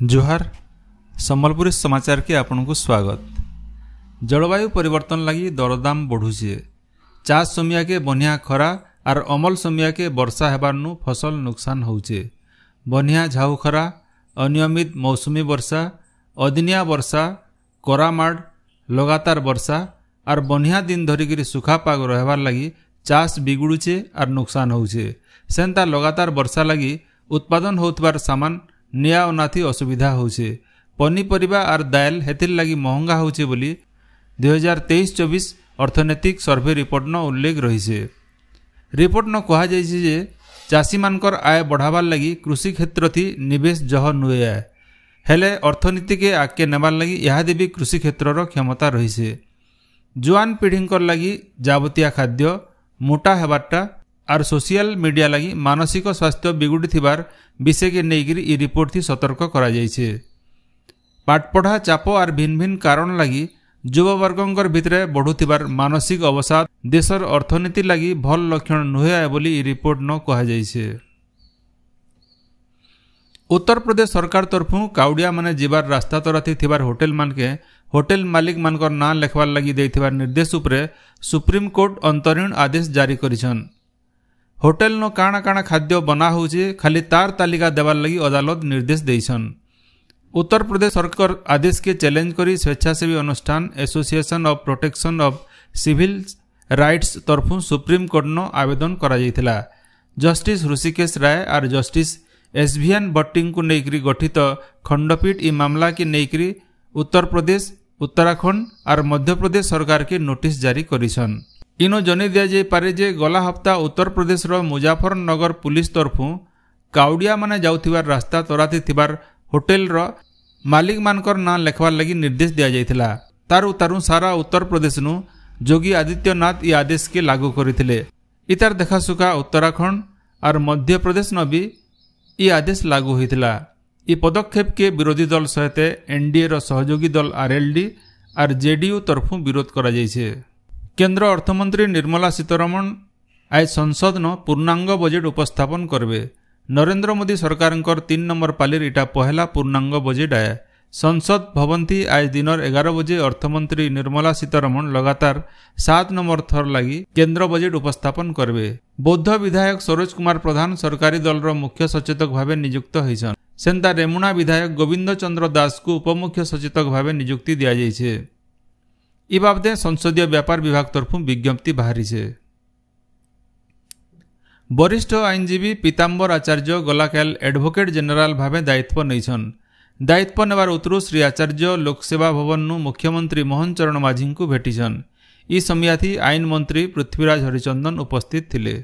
जोहार सम्बलपुरी समाचार के आपन को स्वागत। जलवायु परिवर्तन लगी दरदाम बढ़ुचे। चाष समिया के बनिया खरा और अमल समिया के वर्षा हेबारनु फसल नुकसान होचे। बनिया झाऊ खरा, अनियमित मौसमी वर्षा, अदिनिया वर्षा, करामाड़, लगातार वर्षा और बनिया दिन धरिकी सुखा पाग रहबार लगी चाष बिगुड़ुचे और नुकसान होचे। सेंता लगातार वर्षा लगी उत्पादन होतबार सामान निया अनाथी असुविधा होचे। पनीपरिबा और दाल हेथिर लगी महंगा होचे बोली 2023-24 अर्थनैतिक सर्वे रिपोर्ट न उल्लेख रही। रिपोर्ट न कहा जाइए जे चाषी मानकर आय बढ़ावार लगी कृषि क्षेत्र थी निवेश जह नुए हेले अर्थनीति के आगे नेबार लगी इहादे भी कृषि क्षेत्र क्षमता रही। जुआन पीढ़ींकर लगी जावतिया खाद्य मोटा हेबारटा और सोशल मीडिया लगी मानसिक स्वास्थ्य बिगुड़ी थिबार विषय के नेइकिरी ई रिपोर्ट थी सतर्क करा जाइछे। पाठपढ़ा चाप और भिन्न भिन्न कारण लगी युववर्गंकर भितरे बढ़ुथिबार मानसिक अवसाद देशर अर्थनीति लगी भल लक्षण नुहे बोली ई रिपोर्ट न कहा जाइछे। उत्तर प्रदेश सरकार तरफु काउडिया माने जीवार रास्ता तराथी थिबार होटेल मानके होटेल मालिक मानकर नाँ लेखवार लगी देथिबार निर्देश उपरे सुप्रीम कोर्ट अंतरीण आदेश जारी करिछन। होटेल न काଣା काଣା खाद्य बना होचे खाली तार तालिका देवार लगी अदालत निर्देश देइछन। उत्तर प्रदेश सरकार आदेश के चैलेंज करी स्वेच्छासेवी अनुष्ठान association of protection of civil rights तरफु सुप्रीम कोर्ट न आवेदन करा जाइथिला। जस्टिस ऋषिकेश राय और जस्टिस एसभिएन भट्टी को नेइकरी गठित खंडपीठ ई मामला के नेइकरी उत्तर प्रदेश, उत्तराखंड और मध्य प्रदेश सरकार के नोटिस जारी करिछन। इनो जनी दिया जाय पारे जे गला हप्ता उत्तर प्रदेश रो मुजफ्फरनगर पुलिस तरफु काउडिया माने जाउथिबार रास्ता तराथी थिबार होटेल रो मालिक मानकर नाँ लेखवार लगी निर्देश दिया जायथिला। तारु सारा उत्तर प्रदेश नु योगी आदित्यनाथ ई आदेश के लागू करिथिले। इतार देखासुखा उत्तराखंड और मध्य प्रदेश न भी ई आदेश लागू होइथिला। ई पदक्षेप के विरोधी दल सहित एनडीए रो सहयोगी दल आरएलडी और जेडीयू तरफु विरोध करा जायछे। केंद्र अर्थमंत्री निर्मला सीतारमण आज संसद न पूर्णांग बजेट उपस्थापन करबे। नरेंद्र मोदी सरकार 3 नंबर पालिर इटा पहला पूर्णांग बजेट आए। संसद भवन थी आज दिन 11 बजे अर्थमंत्री निर्मला सीतारमण लगातार 7 नंबर थर लगी केंद्र बजेट उपस्थापन करबे। बौद्ध विधायक सरोज कुमार प्रधान सरकारी दल रो मुख्य सचेतक भावे नियुक्त होइछन। सेंता रेमुना विधायक गोविंद चंद्र दास को उपमुख्य सचेतक भावे नियुक्ति दिया जाइछे। ई बाबदे संसदीय व्यापार विभाग तरफु विज्ञप्ति बाहरी छे। वरिष्ठ आईनजीवी पीताम्बर आचार्य गलाकाल एडवोकेट जनरल भावे दायित्व नैछन। दायित्व नेबार उतरु श्री आचार्य लोकसेवा भवन नु मुख्यमंत्री मोहन चरण माझी को भेटिछन। ई समयाथी आईन मंत्री पृथ्वीराज हरिचंदन उपस्थित थिले।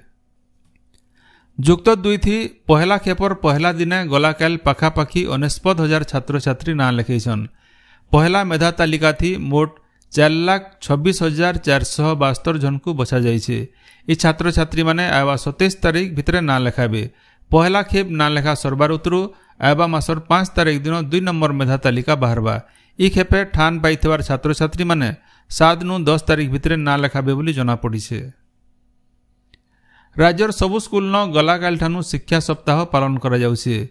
जुक्त 2 थी पहला खेपर पहला दिने गलाकाल पाखापाखी 49,000 छात्र छात्री नाँ लेखैछन। पहला मेधा तालिका थी मोट 4,26,472 जन को बचा जाइछे। ई छात्र छात्री माने आवा 27 तारीख भितरे ना लेखाबे। पहला खेप ना लेखा सरबार उतरु आवा मासर 5 तारीख दिन 2 नंबर मेधा तालिका बाहरबा। ई खेपे ठान पाइथिबार छात्र छात्री माने 7 नु 10 तारीख भितरे ना लेखाबे बोली जना पड़िछे। राज्यर सबु स्कूल न गलाकाल ठानु शिक्षा सप्ताह पालन करा जाउछे।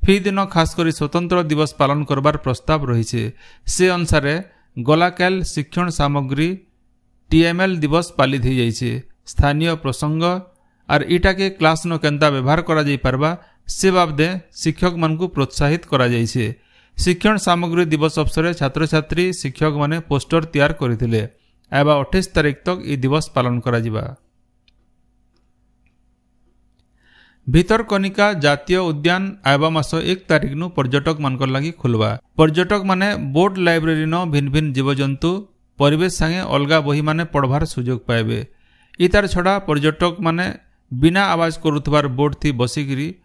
फी दिन खास करी स्वतंत्र दिवस पालन करबार प्रस्ताव रहिछे। से अनुसार गलाकाल शिक्षण सामग्री टीएमएल दिवस पालित हो जाइए। स्थानीय प्रसंग और इटा के क्लास न केंता व्यवहार करा जाई पारबा से बाबदे शिक्षक मान को प्रोत्साहित करा जाइए। शिक्षण सामग्री दिवस अवसर छात्र छात्री शिक्षक माने पोस्टर तैयार करथिले। एबा 28 तारीख तक ई दिवस पालन करा जिबा। भितरकनिका जातीय उद्यान आयबा मास 1 तारीख नु पर्यटक मानकर लगी खुलवा। पर्यटक माने बोट लाइब्रेरी न भिन्न भिन्न जीवजंतु परिवेश संगे अलगा बही माने पढ़वार सुजोग पाइबे। इतार छड़ा पर्यटक माने बिना आवाज करुथबार बोट थी बसिकिरी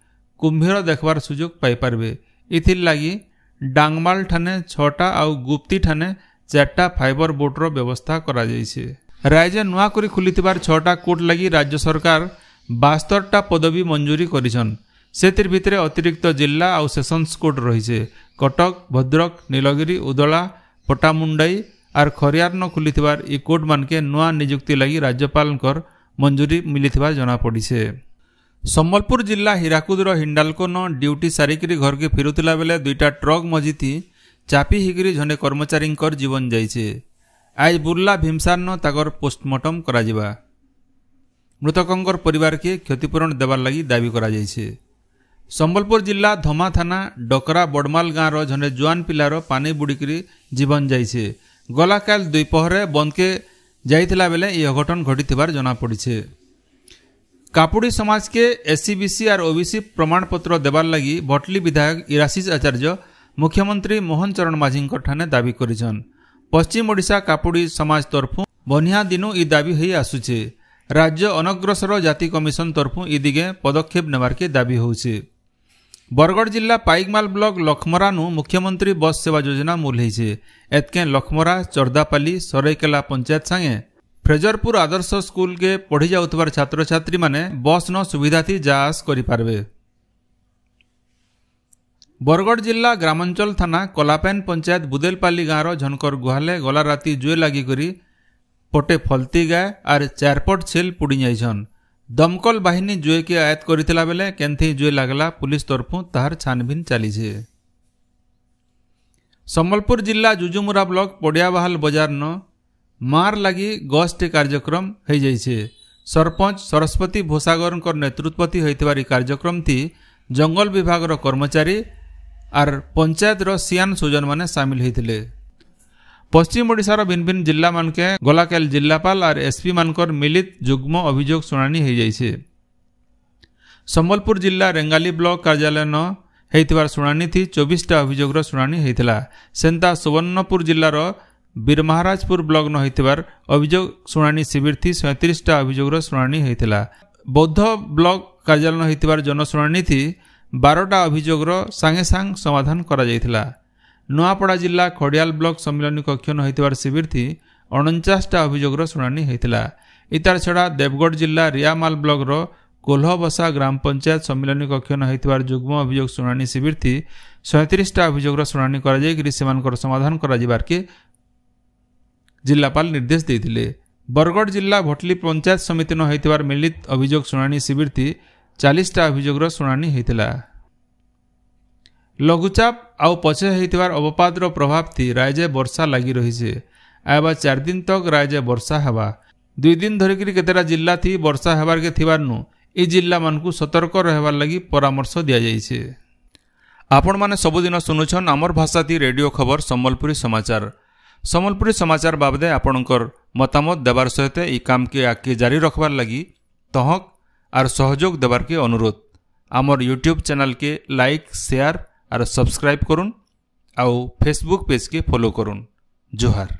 कुंभीर देखबार सुजोग पाई पारबे। इथिर लगी डांगमाल ठाने 6टा आउ गुप्ती ठाने 4टा फाइबर बोट रो व्यवस्था करा जाइछे। राज्य नुआ करी खुलिथिबार 6टा कोर्ट लगी राज्य सरकार 72टा पदवी मंजूरी करिछन। सेतिर भितरे अतिरिक्त जिला आउ सेशंस कोर्ट रहिछे। कटक, भद्रक, नीलगिरी, उदला, पटामुंडाई और खरियार न खुलिथिबार ई कोर्ट मानके नुआ नियुक्ति लगी राज्यपाल मंजूरी मिलिथिबार जना पड़िछे। ସମ୍ବଲପୁର ଜିଲ୍ଲା ହୀରାକୁଦର ହିଣ୍ଡାଲକୋନ ଡ୍ୟୁଟି ସାରିକିରି ଘରକେ ଫେରୁଥିଲା ବେଲେ ଦୁଇଟା ଟ୍ରକ୍ ମଝିଥି ଚାପି ହେଇକିରି ଜଣେ କର୍ମଚାରୀଙ୍କର ଜୀବନ ଯାଇଛେ। ଆଜ ବୁର୍ଲା ଭୀମସାରନ ତାଙ୍କର ପୋଷ୍ଟମର୍ଟମ କରାଯିବା। ମୃତକଙ୍କର ପରିବାରକେ କ୍ଷତିପୂରଣ ଦେବାର ଲାଗି ଦାବି କରାଯାଇଛି। ସମ୍ବଲପୁର ଜିଲ୍ଲା ଧମା ଥାନା ଡକରା ବଡ଼ମାଲ ଗାଁର ଜଣେ ଜୁଆନ ପିଲାର ପାନି ବୁଡ଼ିକିରି ଜୀବନ ଯାଇଛେ। ଗଲାକାଲ ଦ୍ୱିପହରେ ବନ୍ଦକେ ଯାଇଥିଲା ବେଲେ ଏହି ଅଘଟନ ଘଟିଥିବାର ଜଣାପଡ଼ିছে। କାପୁଡ଼ି ସମାଜକେ ଏସସିବିସି ଆର୍ ଓବିସି ପ୍ରମାଣପତ୍ର ଦେବାର ଲାଗି ଭଟଲି ବିଧାୟକ ଇରାଶିଷ ଆଚାର୍ଯ୍ୟ ମୁଖ୍ୟମନ୍ତ୍ରୀ ମୋହନ ଚରଣ ମାଝୀଙ୍କ ଠାନେ ଦାବି କରିଛନ୍। ପଶ୍ଚିମ ଓଡ଼ିଶା କାପୁଡ଼ି ସମାଜ ତରଫୁ ବନିହା ଦିନୁ ଇ ଦାବି ହୋଇ ଆସୁଛେ। ରାଜ୍ୟ ଅନଗ୍ରସର ଜାତି କମିଶନ ତରଫୁ ଇ ଦିଗେ ପଦକ୍ଷେପ ନେବାରକେ ଦାବି ହେଉଛି। ବରଗଡ଼ ଜିଲ୍ଲା ପାଇକମାଲ ବ୍ଲକ ଲକ୍ଷ୍ମରାନୁ ମୁଖ୍ୟମନ୍ତ୍ରୀ ବସ୍ ସେବା ଯୋଜନା ମୂଲ ହେଇଛେ। ଏତକେ ଲକ୍ଷ୍ମରା ଚର୍ଦାପାଲି ସରାଇକେଲା ପଞ୍ଚାୟତ ସାଙ୍ଗେ ଫ୍ରେଜରପୁର ଆଦର୍ଶ ସ୍କୁଲକେ ପଢ଼ି ଯାଉଥିବାର ଛାତ୍ରଛାତ୍ରୀମାନେ ବସ୍ନ ସୁବିଧାଥି ଯା ଆସ କରିପାରିବେ। ବରଗଡ଼ ଜିଲ୍ଲା ଗ୍ରାମାଞ୍ଚଳ ଥାନା କଲାପେନ ପଞ୍ଚାୟତ ବୁଦେଲପାଲି ଗାଁର ଝନକର ଗୁହାଲେ ଗଲା ରାତି ଜୁଏ ଲାଗିକରି ପଟେ ଫଲତି ଗାଏ ଆର୍ ଚାରପଟ ଛେଲ ପୁଡ଼ି ଯାଇଛନ୍। ଦମକଲ ବାହିନୀ ଜୁଏକେ ଆୟତ କରିଥିଲା ବେଲେ କେନ୍ଥି ଜୁଏ ଲାଗଲା ପୁଲିସ ତରଫୁ ତାହାର ଛାନଭିନ ଚାଲିଛେ। ସମ୍ବଲପୁର ଜିଲ୍ଲା ଜୁଜୁମୁରା ବ୍ଲକ ପଡ଼ିଆବାହାଲ ବଜାରନ ମାର ଲାଗି ଗସ୍ଟେ କାର୍ଯ୍ୟକ୍ରମ ହୋଇଯାଇଛେ। ସରପଞ୍ଚ ସରସ୍ୱତୀ ଭୋସାଗରଙ୍କ ନେତୃତ୍ୱତି ହୋଇଥିବାର ଏହି କାର୍ଯ୍ୟକ୍ରମଥି ଜଙ୍ଗଲ ବିଭାଗର କର୍ମଚାରୀ ଆର୍ ପଞ୍ଚାୟତର ସିଆନ ସୁଜନମାନେ ସାମିଲ ହୋଇଥିଲେ। ପଶ୍ଚିମ ଓଡ଼ିଶାର ଭିନ୍ନ ଭିନ୍ନ ଜିଲ୍ଲାମାନକେ ଗଲାକାଲ ଜିଲ୍ଲାପାଳ ଆର୍ ଏସପି ମାନଙ୍କର ମିଳିତ ଯୁଗ୍ମ ଅଭିଯୋଗ ଶୁଣାଣି ହୋଇଯାଇଛି। ସମ୍ବଲପୁର ଜିଲ୍ଲା ରେଙ୍ଗାଲି ବ୍ଲକ କାର୍ଯ୍ୟାଳୟନ ହୋଇଥିବାର ଶୁଣାଣିଥି 24ଟା ଅଭିଯୋଗର ଶୁଣାଣି ହୋଇଥିଲା। ସେନ୍ତା ସୁବର୍ଣ୍ଣପୁର ଜିଲ୍ଲାର ବୀରମହାରାଜପୁର ବ୍ଲକନ ହୋଇଥିବାର ଅଭିଯୋଗ ଶୁଣାଣି ଶିବିରଥି 37ଟା ଅଭିଯୋଗର ଶୁଣାଣି ହୋଇଥିଲା। ବୌଦ୍ଧ ବ୍ଲକ କାର୍ଯ୍ୟାଳୟ ହୋଇଥିବାର ଜନଶୁଣାଣିଥି 12ଟା ଅଭିଯୋଗର ସାଙ୍ଗେ ସାଙ୍ଗ ସମାଧାନ କରାଯାଇଥିଲା। ନୂଆପଡ଼ା ଜିଲ୍ଲା ଖଡ଼ିଆଲ ବ୍ଲକ ସମ୍ମିଳନୀ କକ୍ଷନ ହୋଇଥିବାର ଶିବିରଥି 49ଟା ଅଭିଯୋଗର ଶୁଣାଣି ହୋଇଥିଲା। ଇତାର ଛଡ଼ା ଦେବଗଡ଼ ଜିଲ୍ଲା ରିଆମାଲ ବ୍ଲକର କୋଲ୍ହବସା ଗ୍ରାମ ପଞ୍ଚାୟତ ସମ୍ମିଳନୀ କକ୍ଷନ ହୋଇଥିବାର ଯୁଗ୍ମ ଅଭିଯୋଗ ଶୁଣାଣି ଶିବିରଥି 37ଟା ଅଭିଯୋଗର ଶୁଣାଣି କରାଯାଇକରି ସେମାନଙ୍କର ସମାଧାନ କରାଯିବାରକେ ଜିଲ୍ଲାପାଳ ନିର୍ଦ୍ଦେଶ ଦେଇଥିଲେ। ବରଗଡ଼ ଜିଲ୍ଲା ଭଟଲି ପଞ୍ଚାୟତ ସମିତିନ ହୋଇଥିବାର ମିଳିତ ଅଭିଯୋଗ ଶୁଣାଣି ଶିବିରଥି 40ଟା ଅଭିଯୋଗର ଶୁଣାଣି ହୋଇଥିଲା। ଲଘୁଚାପ ଆଉ ପଛେ ହୋଇଥିବାର ଅବପାତର ପ୍ରଭାବଥି ରାଜ୍ୟରେ ବର୍ଷା ଲାଗି ରହିଛେ। ଆଇବା 4 ଦିନ ତକ ରାଜ୍ୟରେ ବର୍ଷା ହେବା। 2 ଦିନ ଧରିକିରି କେତେଟା ଜିଲ୍ଲାଥି ବର୍ଷା ହେବାରକେ ଥିବାରନୁ ଏ ଜିଲ୍ଲାମାନଙ୍କୁ ସତର୍କ ରହିବାର ଲାଗି ପରାମର୍ଶ ଦିଆଯାଇଛେ। ଆପଣମାନେ ସବୁଦିନ ଶୁଣୁଛନ୍ ଆମର ଭାଷାଥି ରେଡ଼ିଓ ଖବର ସମ୍ବଲପୁରୀ ସମାଚାର। ସମ୍ବଲପୁରୀ ସମାଚାର ବାବଦେ ଆପଣଙ୍କର ମତାମତ ଦେବାର ସହିତ এই কামকে আগে জারি রখবার লাগি তহক আর সহযোগ দেবারকে অনুরোধ। আমার ইউটিউব চ্যানেলকে লাইক শেয়ার আর সবসক্রাইব করুন আউ ফেসবুক পেজকে ফলো করুন। জোহার।